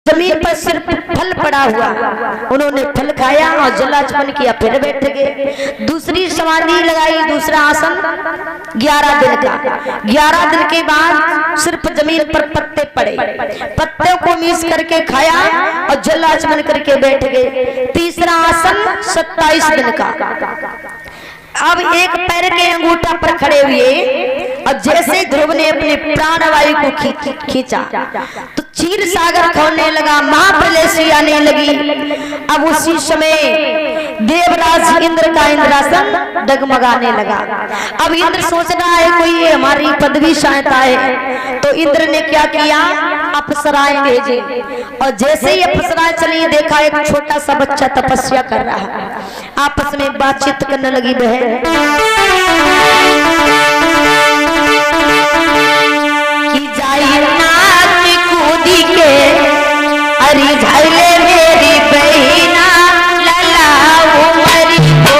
जमीन पर सिर्फ फल पड़ा हुआ, उन्होंने फल खाया और जलाचमन किया, फिर बैठ गए। दूसरी समाधि लगाई, दूसरा आसन 11 दिन का। 11 दिन के बाद सिर्फ जमीन पर पत्ते पड़े, पत्तों को मीस करके खाया और जलाचमन करके बैठ गए। तीसरा आसन 27 दिन का। अब एक पैर के अंगूठा पर खड़े हुए और जैसे ध्रुव ने अपने प्राणवायु को खींचा तो क्षीर सागर खोलने लगा, महाप्रलय सी आने लगी। अब उसी समय देवराज इंद्र का इंद्रासन डगमगाने लगा। अब इंद्र सोच रहा है कोई हमारी पदवी सहायता है, तो इंद्र ने क्या किया, अप्सराएं भेजे और जैसे ही अप्सराएं चली देखा एक छोटा सा बच्चा तपस्या कर रहा है, आपस में बातचीत करने लगी। बहन की जाई नाच कूदी के अरे झाइले मेरी बहिना लला उमरी को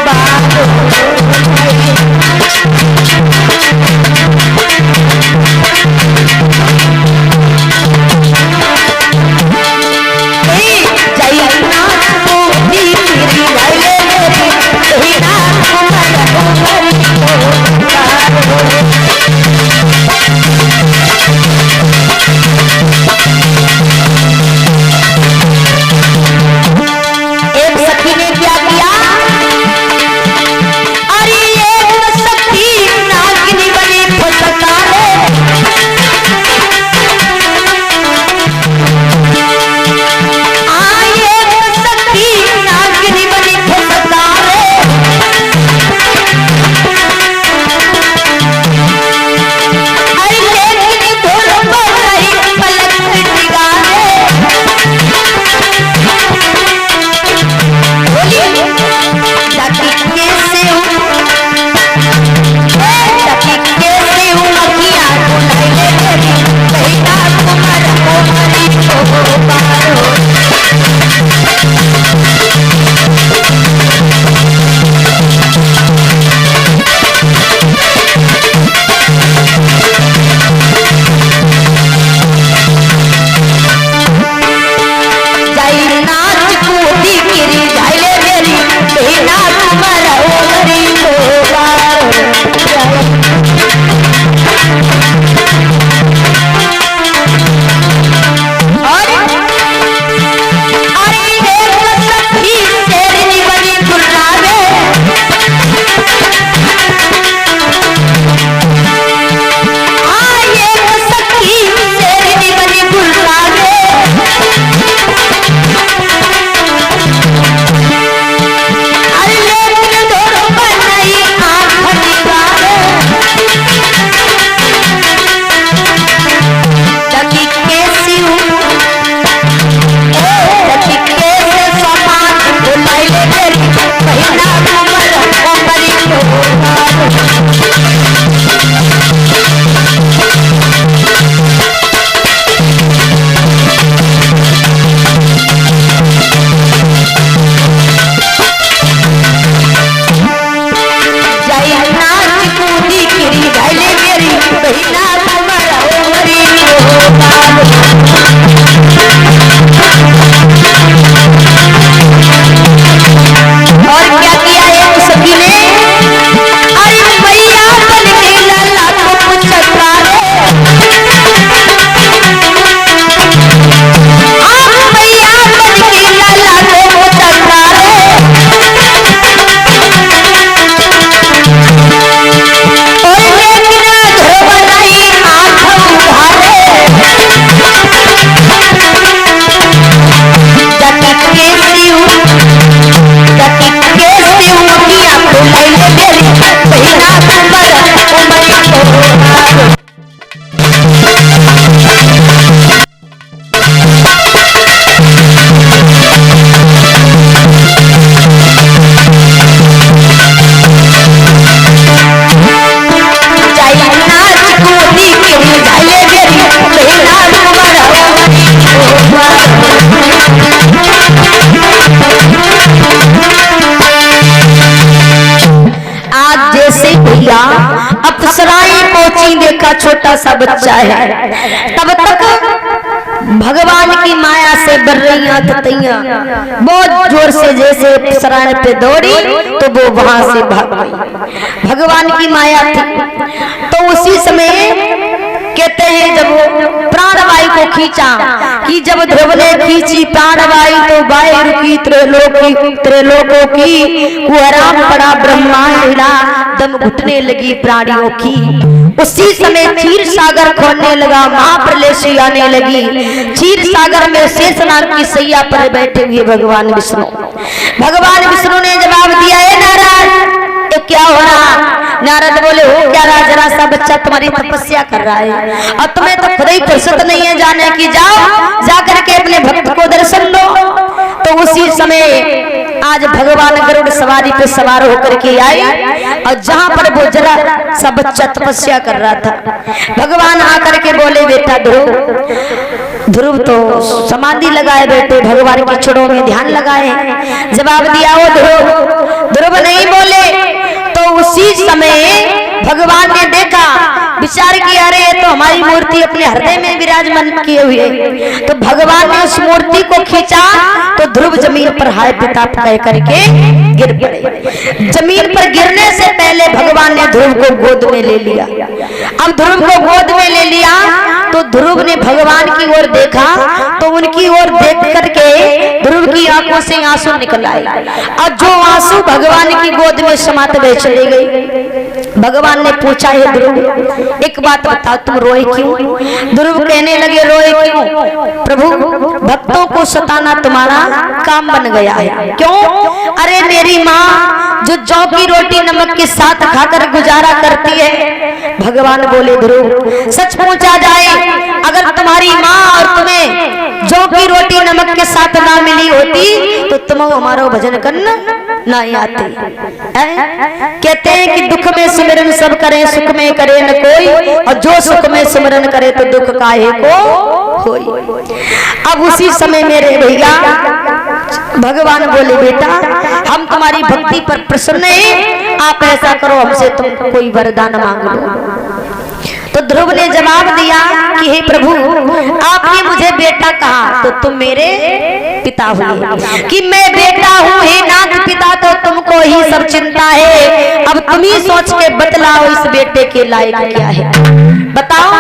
बाबू अप्सराएं पहुंची, देखा छोटा सा बच्चा है। तब तक भगवान की माया से बर्रियां ततैया बहुत जोर से जैसे शरण पे दौड़ी तो वो वहां से भाग गई। भगवान की माया थी। तो उसी समय कहते हैं जब वो प्राणवायु को खींचा कि जब ध्रुव ने खींची प्राणवायु तो वायु रुकी त्रिलोकों की कुहराम पड़ा ब्रह्मांड हिला दम घुटने लगी प्राणियों की। उसी समय क्षीर सागर खोलने लगा महाप्रलय से आने लगी। क्षीर सागर में शेषनाग की सैया पर बैठे हुए भगवान विष्णु ने जवाब दिया है नारद तो क्या हो रहा? नारद बोले हो क्या रहा? जरा सा बच्चा तुम्हारी तपस्या कर रहा है और तुम्हें तो खुद ही फुर्सत नहीं है जाने की। जाओ जाकर के अपने भक्त को दर्शन दो। तो उसी समय आज भगवान गरुड़ सवारी पे सवार होकर के आए और जहां पर वो जरा सा बच्चा तपस्या कर रहा था भगवान आकर के बोले बेटा ध्रुव तो समाधि लगाए बैठे भगवान की छड़ों में ध्यान लगाए। जवाब दिया वो ध्रुव नहीं बोले। तो उसी समय भगवान ने देखा विचार किया अरे तो हमारी मूर्ति अपने हृदय में विराजमान किए हुए। तो भगवान ने उस मूर्ति को खींचा तो ध्रुव जमीन पर हाय पिता कह करके गिर पड़े। जमीन पर गिरने से पहले भगवान ने ध्रुव को गोद में ले लिया। अब ध्रुव को गोद में ले लिया तो ध्रुव ने भगवान की ओर देखा तो उनकी ओर देख करके ध्रुव की आंखों से आंसू निकल आए और जो आंसू भगवान की गोद में समाते हुए चले गए। भगवान ने पूछा है ध्रुव एक बात बता तुम रोए क्यों? ध्रुव कहने लगे रोए क्यों? प्रभु भक्तों को सताना तुम्हारा काम बन गया है। क्यों? अरे मेरी माँ जो जौ की रोटी नमक के साथ खाकर गुजारा करती है। भगवान बोले ध्रुव सच पूछा जाए अगर तुम्हारी माँ और तुम्हें जौ की रोटी नमक के साथ ना मिली होती तो तुम हमारा भजन करना नहीं आते। कहते हैं कि दुख में सिमरन सब करें सुख में करे न कोई और जो सुख में सिमरन करे तो दुख काहे को होई। अब उसी समय मेरे भैया भगवान बोले बेटा हम तुम्हारी भक्ति पर प्रसन्न हैं आप ऐसा करो हमसे तुम कोई वरदान मांग लो। तो ध्रुव ने जवाब दिया कि हे प्रभु आपने मुझे बेटा कहा तो तुम मेरे पिता हुए कि मैं बेटा हूँ हे नाथ पिता तो तुमको ही सब चिंता है। अब तुम ही सोच के बतलाओ इस बेटे के लायक क्या है। बताओ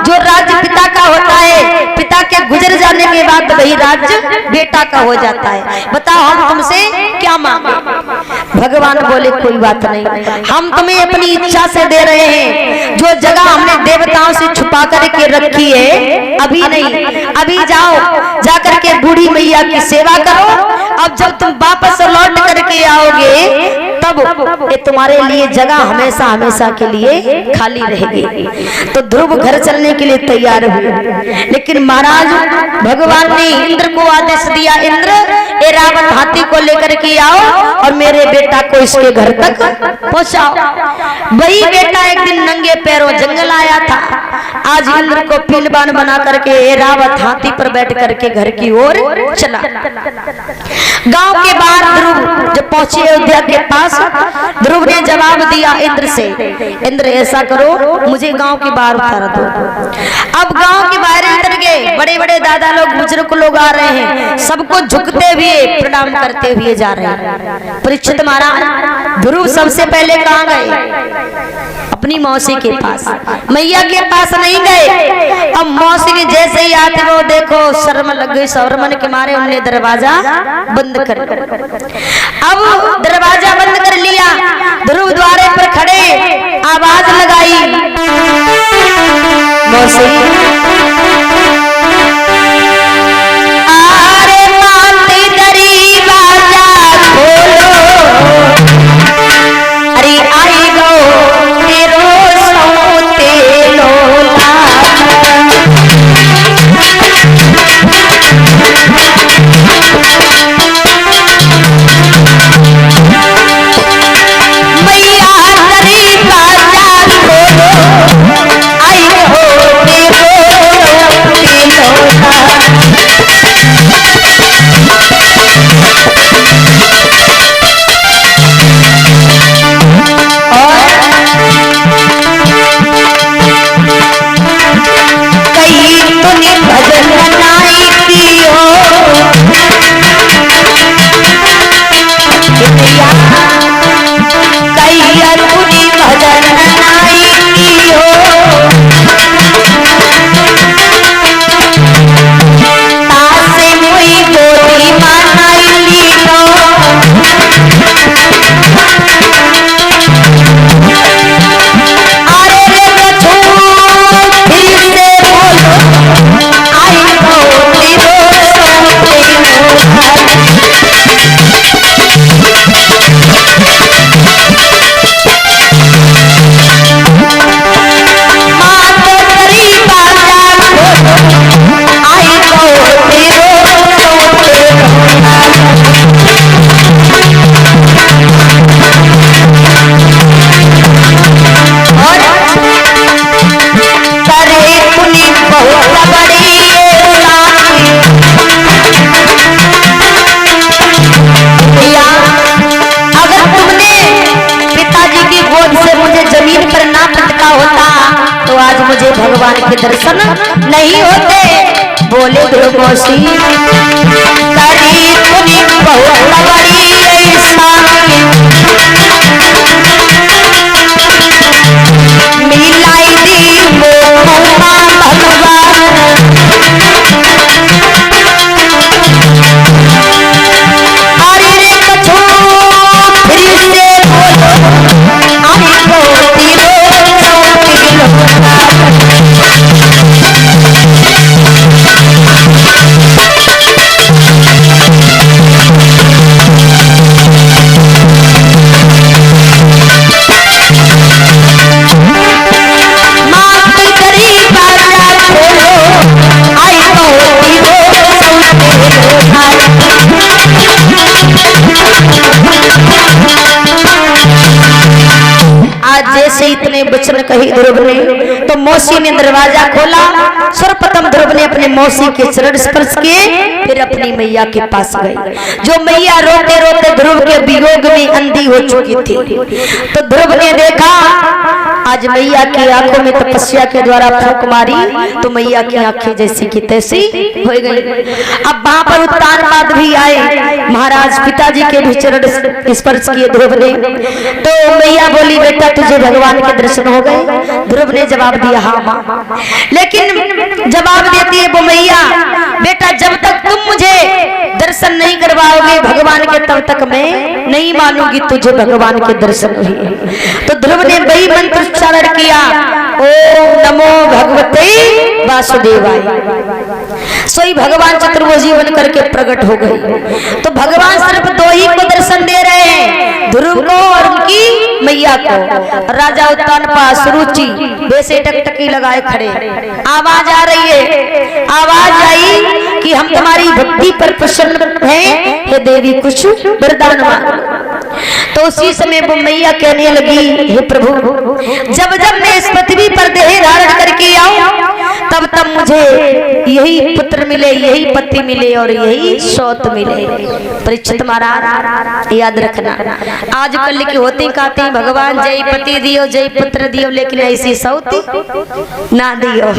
जो राज्य पिता का होता है पिता के गुजर जाने के बाद वही राज्य बेटा का हो जाता है। बताओ हम तुमसे क्या मांगे? भगवान बोले कोई बात नहीं हम तुम्हें अपनी इच्छा से दे रहे हैं। जो जगह हमने देवताओं से छुपा करके रखी है अभी नहीं अभी जाओ जाकर के बूढ़ी मैया की सेवा करो। अब जब तुम वापस लौट करके आओगे तब ये तुम्हारे लिए जगह हमेशा हमेशा के लिए खाली रहेगी। तो ध्रुव घर चलने के लिए तैयार हुए लेकिन महाराज भगवान ने इंद्र को आदेश दिया इंद्र ऐरावत हाथी को लेकर के आओ और मेरे बेटा को इसके घर तक पहुंचाओ। वही बेटा एक दिन नंगे पैरों जंगल आया था। आज इंद्र को पीलवान बना करके ऐरावत हाथी पर बैठ करके घर की ओर चला। गांव के बाहर ध्रुव जब पहुंचे अयोध्या के पास ध्रुव ने जवाब दिया इंद्र से इंद्र ऐसा करो मुझे गांव के बाहर उतार दो। अब गांव के बाहर उतर गए बड़े बड़े दादा लोग बुजुर्ग लोग आ रहे हैं सबको झुकते हुए प्रणाम करते हुए जा रहे हैं। परीक्षित महाराज ध्रुव सबसे पहले कहाँ गए? अपनी मौसी के पास मैया के पास नहीं गए। अब मौसी ने जैसे ही आते वो देखो शर्म लग गई शर्मन के मारे उन्होंने दरवाजा बंद कर अब दरवाजा बंद कर लिया। ध्रुव द्वारे पर खड़े आवाज लगाई मौसी अरे माती दरवाजा खोलो अरे आई गो तेरो सोते लोला मैया दरवाजा खोलो आई हो तेरो दर्शन नहीं होते। बोले ध्रुव मौसी करी तूने बहुत बड़ी ऐसा मिलाई दी भगवान जैसे इतने वचन कही ध्रुव ने तो मौसी ने दरवाजा खोला। सर्वप्रथम ध्रुव ने अपने मौसी के चरण स्पर्श किए, फिर अपनी मैया के पास गई। जो मैया रोते रोते ध्रुव के वियोग में अंधी हो चुकी थी। तो ध्रुव ने देखा आज मैया की आंखों में तपस्या के द्वारा फूंक मारी तो मैया की आंखें जैसी की तैसी हो गई। अब वहां पर उत्तानपाद भी आए, महाराज पिताजी के भी चरण स्पर्श किए ध्रुव ने। तो मैया बोली बेटा तुझे भगवान के दर्शन हो गए? ध्रुव ने जवाब दिया हाँ मां। लेकिन जवाब देती है वो मैया बेटा जब तक तुम मुझे दर्शन नहीं करवाओगे भगवान के तब तक मैं नहीं मानूंगी तुझे भगवान के दर्शन हुए। तो ध्रुव ने वही मंत्र उच्चारण किया ओम नमो भगवते वासुदेवाय। सोई भगवान चतुर्भुजी बन करके प्रकट हो गई। तो भगवान सिर्फ दो ही को दर्शन दे रहे हैं, ध्रुव को और उनकी मैया को। राजा उत्तानपाद सुरुचि वैसे टकटकी लगाए खड़े, आवाज आ रही है, आवाज आई कि हम तुम्हारी भक्ति पर प्रसन्न हैं, हे देवी कुछ वरदान मांगो। तो उसी समय वो मैया कहने लगी हे प्रभु जब जब मैं इस पृथ्वी पर देह धारण करके आऊं तब तब मुझे यही पुत्र मिले, यही पति मिले और यही सौत मिले। परीक्षित महाराज याद रखना आजकल की होती कहती भगवान जय पति दियो जय पुत्र दियो, लेकिन ऐसी सौती ना दियो,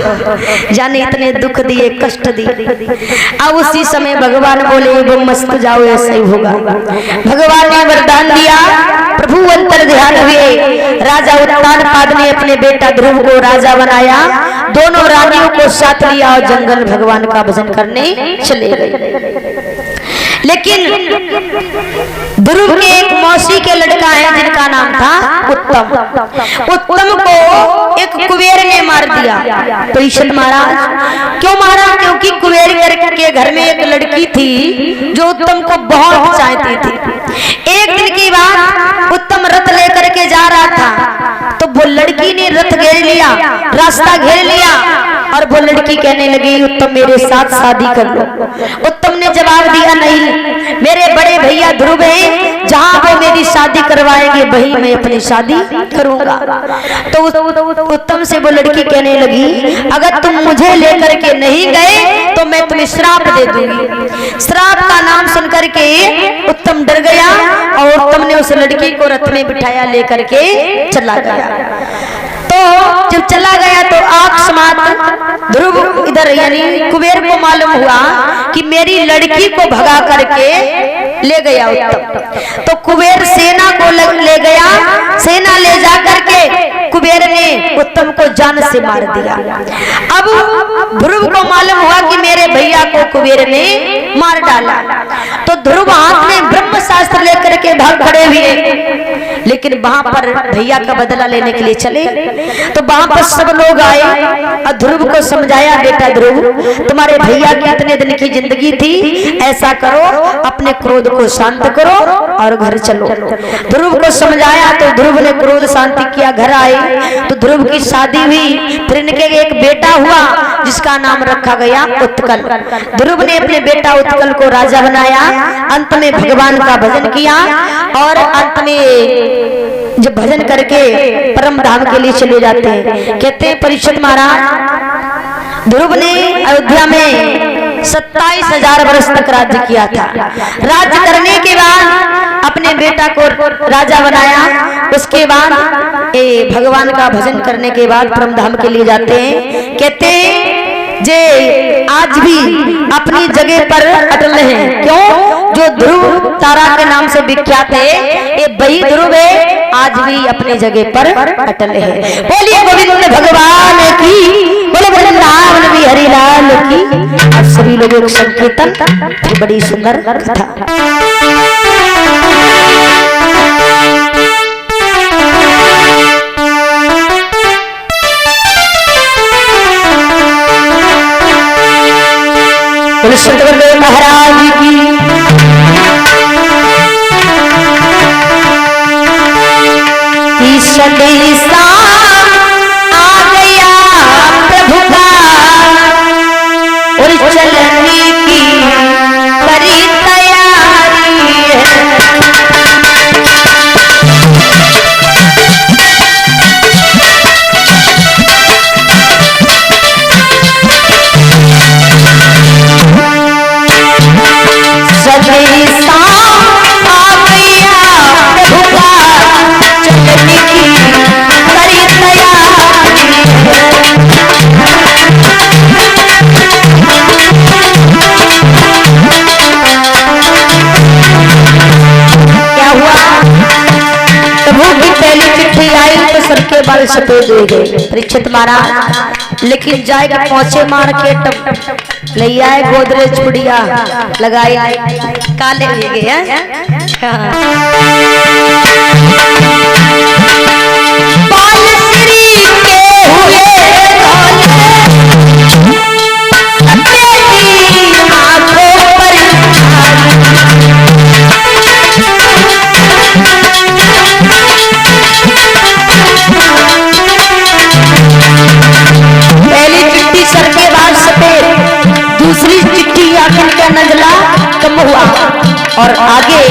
जाने इतने दुख दिए कष्ट दिए। अब उसी समय भगवान बोले वो मस्त जाओ ऐसा ही होगा। भगवान ने वरदान दिया, प्रभु अंतर ध्यान हुए। राजा उत्तानपाद ने अपने बेटा ध्रुव को राजा बनाया, दोनों रानियों को साथ लिया और जंगल भगवान का भजन करने चले गए। लेकिन ध्रुव के एक मौसी के लड़का है जिनका नाम था उत्तम। उत्तम को एक कुबेर ने मार दिया। परीक्षित महाराज क्यों मारा? क्योंकि कुबेर के घर में एक लड़की थी जो उत्तम को बहुत चाहती थी। एक दिन की बात उत्तम रथ लेकर के जा रहा था तो वो लड़की ने रथ घेर लिया, रास्ता घेर लिया और वो लड़की कहने लगी उत्तम मेरे साथ शादी कर लो। उत्तम ने जवाब दिया नहीं, मेरे बड़े भैया ध्रुव हैं, जहां वो मेरी शादी करवाएंगे वहीं मैं अपनी शादी करूंगा। तो उत्तम से वो लड़की कहने लगी अगर तुम मुझे लेकर के नहीं गए तो मैं तुम्हें श्राप दे दूंगी। श्राप का नाम सुनकर के उत्तम डर गया और उत्तम ने उस लड़की को रथ में बिठाया लेकर के चला गया। तो जब चला गया तो आंख समात ध्रुव इधर यानी कुबेर को मालूम हुआ कि मेरी लड़की को भगा करके ले गया उत्तम। तो कुबेर सेना को ले गया, सेना ले जा करके कुबेर ने उत्तम को जान से मार दिया। अब ध्रुव को मालूम हुआ कि मेरे भैया को कुबेर ने मार डाला। तो ध्रुव हाथ में ब्रह्म शास्त्र लेकर के भाग खड़े हुए, लेकिन वहां पर भैया का बदला लेने के लिए चले। तो वहां पर सब लोग आए और ध्रुव को समझाया बेटा ध्रुव तुम्हारे भैया की इतने दिन की जिंदगी थी, ऐसा करो अपने क्रोध को शांत करो और घर चलो। ध्रुव को समझाया तो ध्रुव ने क्रोध शांति किया, घर आए तो ध्रुव की शादी हुई। फिर इनके एक बेटा हुआ जिसका नाम रखा गया उत्कल। ध्रुव ने अपने बेटा उत्कल को राजा बनाया, अंत में भगवान का भजन किया और अंत में जब भजन करके परम धाम के लिए चले जाते हैं। कहते हैं परीक्षित महाराज ध्रुव ने अयोध्या में 27,000 वर्ष तक राज्य किया था। राज्य करने के बाद अपने अपने बेटा को राजा बनाया। उसके बाद भगवान का भजन करने के बाद परम धाम के लिए जाते हैं। कहते हैं जे आज भी अपनी जगह पर अटल हैं। क्यों? जो ध्रुव तारा के नाम से विख्यात है, ये वही ध्रुव है, आज भी अपनी जगह पर अटल है। बोलिए गोविंद भगवान की, बोले वृंदावन भी हरिलाल की। आप सभी लोगों को संकीर्तन, बड़ी सुंदर कथा। सतगुरुदेव महाराज की संदेशा आ गया प्रभु का और चलने की करी तैयारी है। सबके बाल सफेद हो गए परीक्षित महाराज, लेकिन जाएगा पहुंचे मार्केट ले आए गोदरेज चूड़िया लगाई काले हो गए दूसरी चिट्ठी आखिर का नजला कम हुआ और आगे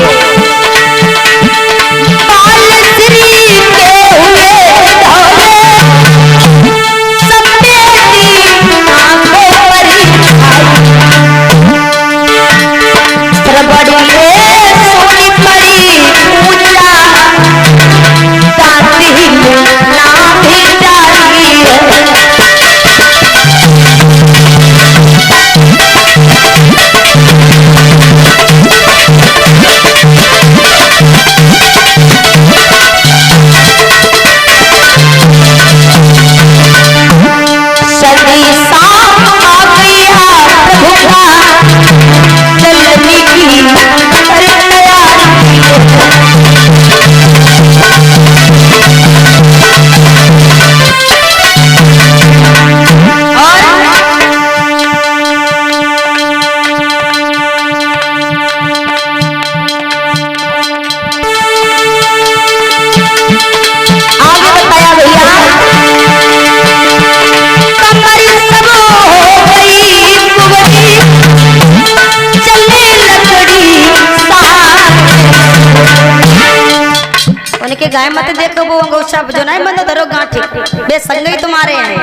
गाय मत देखो वो सब जो नहीं बंद धरो गांठी बे संग ही तुम्हारे हैं।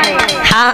हाँ